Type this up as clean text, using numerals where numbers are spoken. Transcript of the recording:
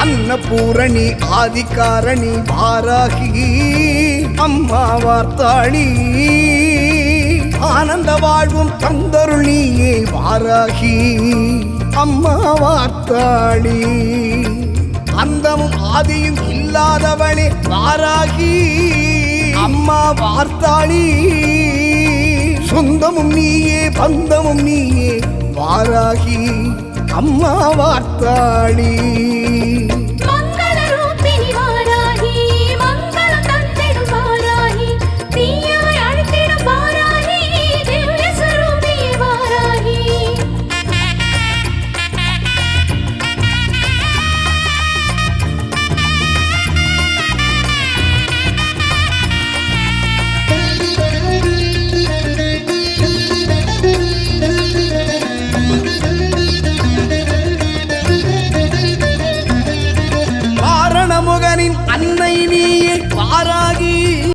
அன்னபூரணி ஆதிகாரணி வாராகி அம்மா வார்த்தாளி ஆனந்த வாழ்வும் தந்தருள் நீயே வாராகி அம்மா வார்த்தாளி அந்தமும் ஆதியும் இல்லாதவளே வாராகி அம்மா வார்த்தாளி சொந்தமும் நீயே பந்தமும் நீயே வாராகி அம்மா வார்த்தாளி